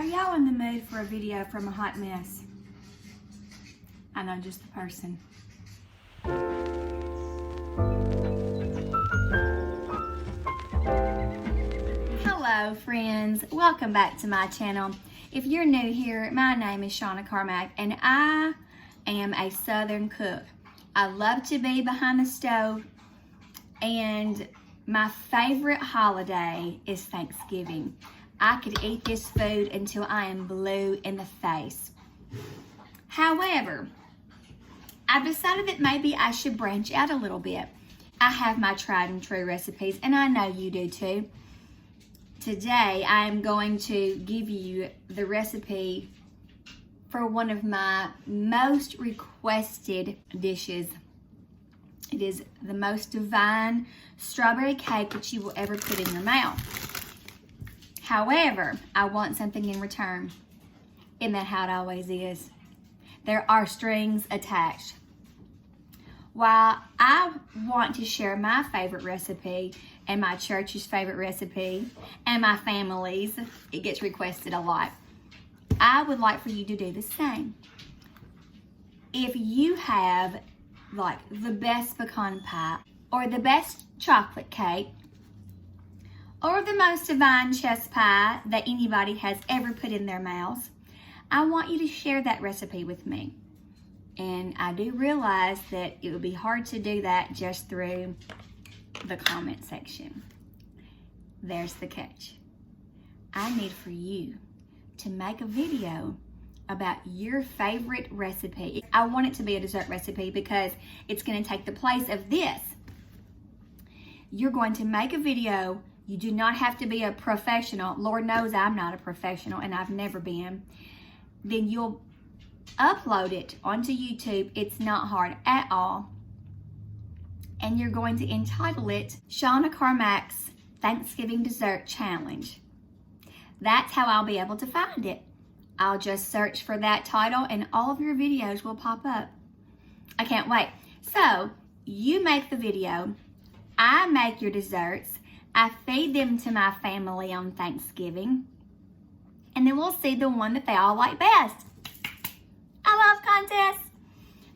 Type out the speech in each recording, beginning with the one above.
y'all in the mood for a video from a hot mess? I know just the person. Hello friends, welcome back to my channel. If you're new here, my name is Shawna Carmack and I am a Southern cook. I love to be behind the stove, and my favorite holiday is Thanksgiving. I could eat this food until I am blue in the face. However, I've decided that maybe I should branch out a little bit. I have my tried and true recipes, and I know you do too. Today, I am going to give you the recipe for one of my most requested dishes. It is the most divine strawberry cake that you will ever put in your mouth. However, I want something in return. Isn't that how it always is? There are strings attached. While I want to share my favorite recipe and my church's favorite recipe and my family's, it gets requested a lot, I would like for you to do the same. If you have like the best pecan pie or the best chocolate cake or the most divine chess pie that anybody has ever put in their mouths, I want you to share that recipe with me. And I do realize that it would be hard to do that just through the comment section. There's the catch. I need for you to make a video about your favorite recipe. I want it to be a dessert recipe because it's going to take the place of this. You're going to make a video. You do not have to be a professional. Lord knows I'm not a professional and I've never been. Then you'll upload it onto YouTube. It's not hard at all. And you're going to entitle it Shawna Carmack's Thanksgiving Dessert Challenge. That's how I'll be able to find it. I'll just search for that title and all of your videos will pop up. I can't wait. So you make the video. I make your desserts. I feed them to my family on Thanksgiving. And then we'll see the one that they all like best. I love contests.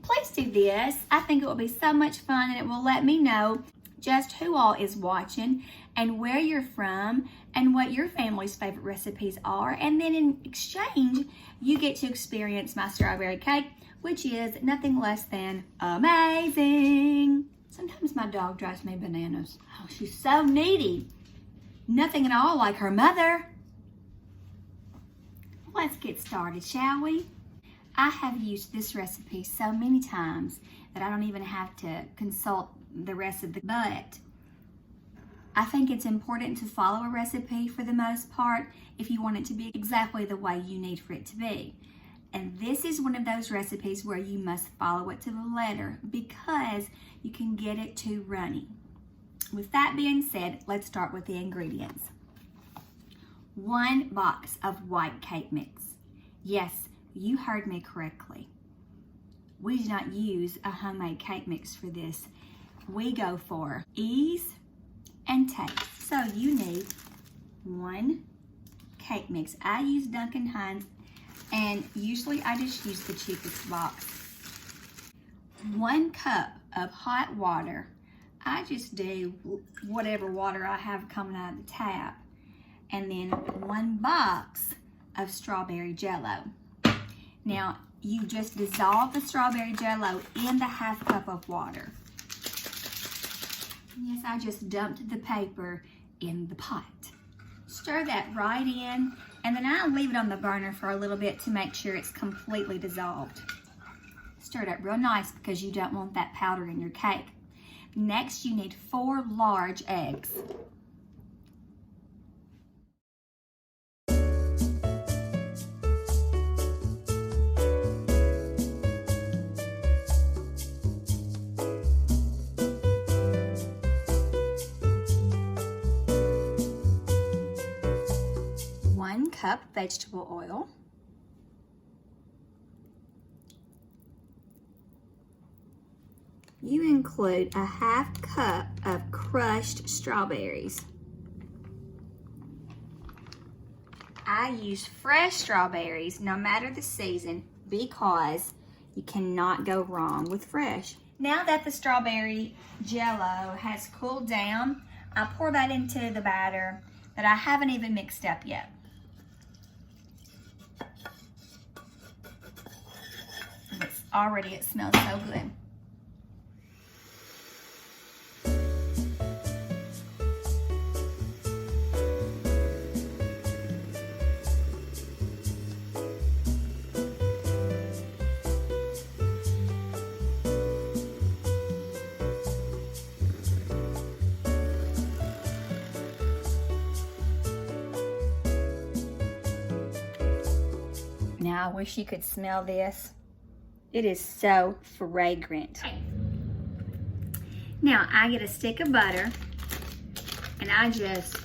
Please do this. I think it will be so much fun, and it will let me know just who all is watching and where you're from and what your family's favorite recipes are. And then in exchange, you get to experience my strawberry cake, which is nothing less than amazing. Sometimes my dog drives me bananas. Oh, she's so needy. Nothing at all like her mother. Let's get started, shall we? I have used this recipe so many times that I don't even have to consult the rest of the but I think it's important to follow a recipe for the most part if you want it to be exactly the way you need for it to be. And this is one of those recipes where you must follow it to the letter because you can get it too runny. With that being said, let's start with the ingredients. 1 box of white cake mix. Yes, you heard me correctly. We do not use a homemade cake mix for this. We go for ease and taste. So you need 1 cake mix. I use Duncan Hines, and usually I just use the cheapest box. 1 cup of hot water. I just do whatever water I have coming out of the tap. And then 1 box of strawberry jello. Now, you just dissolve the strawberry jello in the 1/2 cup of water. Yes, I just dumped the paper in the pot. Stir that right in, and then I'll leave it on the burner for a little bit to make sure it's completely dissolved. Stir it up real nice because you don't want that powder in your cake. Next, you need 4 large eggs. Cup vegetable oil, you include a 1/2 cup of crushed strawberries, I use fresh strawberries no matter the season because you cannot go wrong with fresh. Now that the strawberry jello has cooled down, I pour that into the batter that I haven't even mixed up yet. It smells so good. Now I wish you could smell this. It is so fragrant. Now I get a stick of butter and I just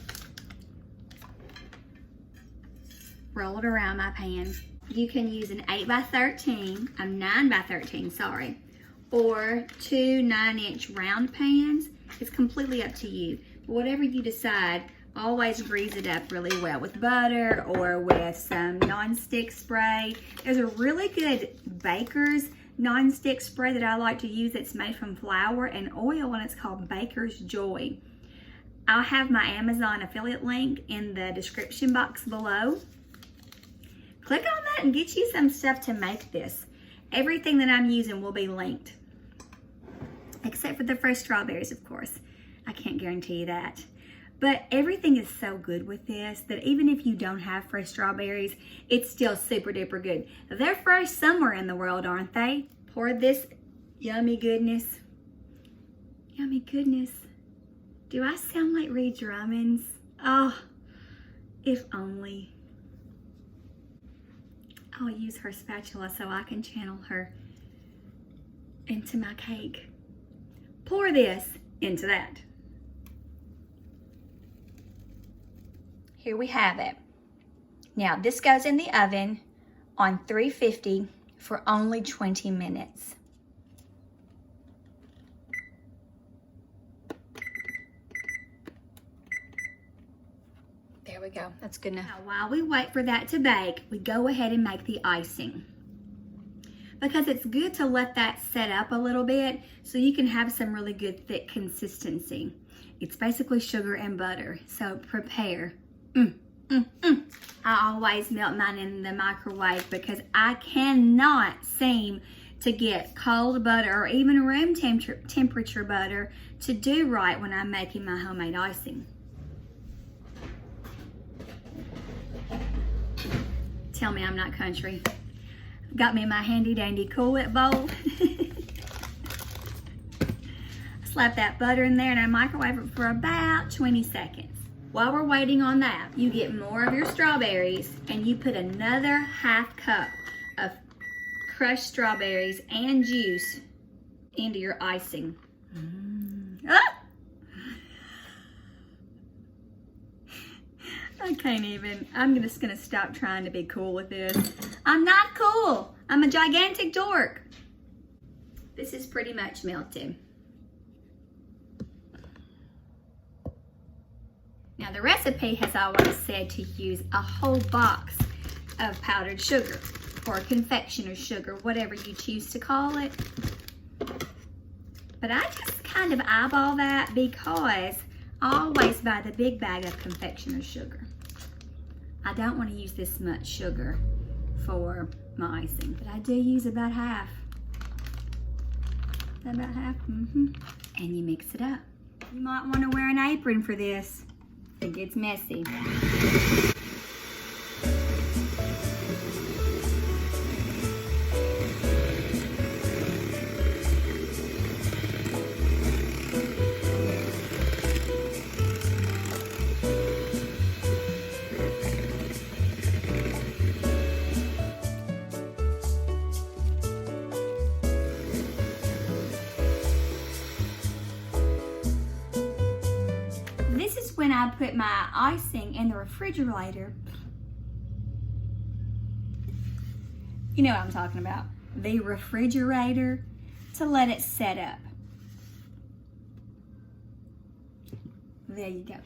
roll it around my pan. You can use an 8x13, a 9x13, sorry, or two 9-inch round pans. It's completely up to you. But whatever you decide, always grease it up really well with butter or with some non-stick spray. There's a really good baker's non-stick spray that I like to use that's made from flour and oil, and it's called Baker's Joy. I'll have my Amazon affiliate link in the description box below. Click on that and get you some stuff to make this. Everything that I'm using will be linked, except for the fresh strawberries, of course. I can't guarantee you that. But everything is so good with this that even if you don't have fresh strawberries, it's still super duper good. They're fresh somewhere in the world, aren't they? Pour this yummy goodness. Yummy goodness. Do I sound like Ree Drummond's? Oh, if only. I'll use her spatula so I can channel her into my cake. Pour this into that. Here we have it. Now this goes in the oven on 350 for only 20 minutes. There we go, that's good enough. Now, while we wait for that to bake, we go ahead and make the icing. Because it's good to let that set up a little bit so you can have some really good thick consistency. It's basically sugar and butter, so prepare. I always melt mine in the microwave because I cannot seem to get cold butter or even room temperature butter to do right when I'm making my homemade icing. Tell me I'm not country. Got me my handy dandy Cool Whip bowl. Slap that butter in there and I microwave it for about 20 seconds. While we're waiting on that, you get more of your strawberries and you put another ½ cup of crushed strawberries and juice into your icing. Ah! I can't even. I'm just gonna stop trying to be cool with this. I'm not cool. I'm a gigantic dork. This is pretty much melted. Now the recipe has always said to use a whole box of powdered sugar or confectioner's sugar, whatever you choose to call it. But I just kind of eyeball that because I always buy the big bag of confectioner's sugar. I don't want to use this much sugar for my icing, but I do use about half. About half, And you mix it up. You might want to wear an apron for this. It gets messy. This is when I put my icing in the refrigerator. You know what I'm talking about. The refrigerator to let it set up. There you go.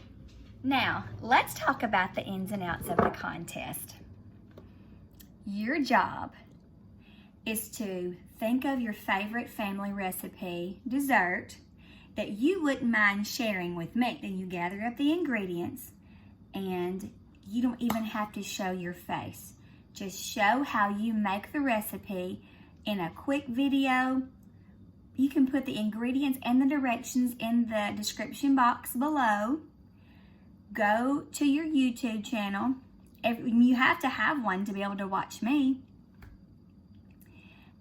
Now, let's talk about the ins and outs of the contest. Your job is to think of your favorite family recipe, dessert, that you wouldn't mind sharing with me. Then you gather up the ingredients, and you don't even have to show your face. Just show how you make the recipe in a quick video. You can put the ingredients and the directions in the description box below. Go to your YouTube channel. You have to have one to be able to watch me.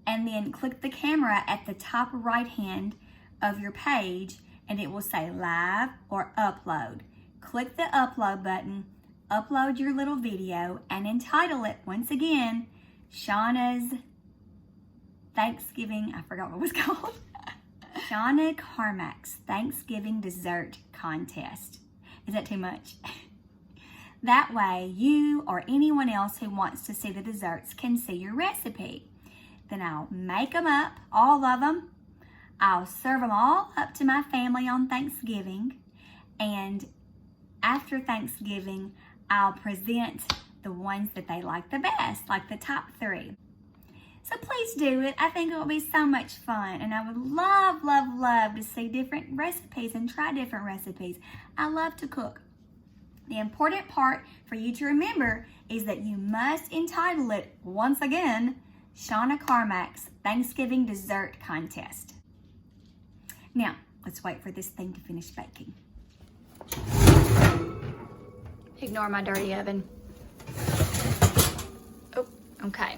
And then click the camera at the top right hand of your page, and it will say live or upload. Click the upload button, upload your little video, and entitle it, once again, Shawna's Thanksgiving, I forgot what it was called. Shawna Carmac's Thanksgiving Dessert Contest. Is that too much? That way, you or anyone else who wants to see the desserts can see your recipe. Then I'll make them up, all of them. I'll serve them all up to my family on Thanksgiving. And after Thanksgiving, I'll present the ones that they like the best, like the top 3. So please do it. I think it will be so much fun. And I would love, love, love to see different recipes and try different recipes. I love to cook. The important part for you to remember is that you must entitle it, once again, Shawna Carmac's Thanksgiving Dessert Contest. Now, let's wait for this thing to finish baking. Ignore my dirty oven. Oh, okay.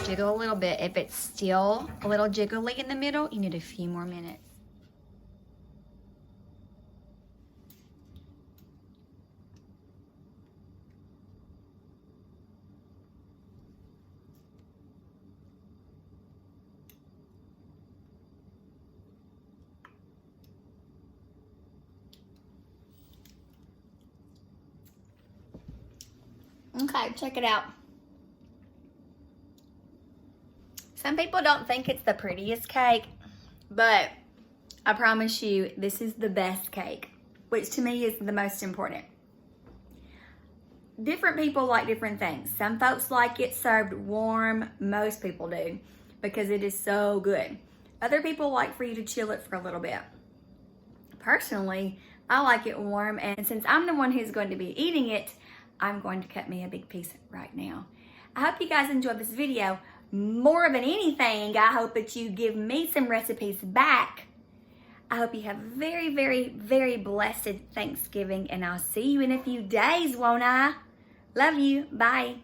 Jiggle a little bit. If it's still a little jiggly in the middle, you need a few more minutes. Okay, check it out. Some people don't think it's the prettiest cake, but I promise you this is the best cake, which to me is the most important. Different people like different things. Some folks like it served warm. Most people do, because it is so good. Other people like for you to chill it for a little bit. Personally, I like it warm, and since I'm the one who's going to be eating it, I'm going to cut me a big piece right now. I hope you guys enjoyed this video. More than anything, I hope that you give me some recipes back. I hope you have a very, very, very blessed Thanksgiving, and I'll see you in a few days, won't I? Love you. Bye.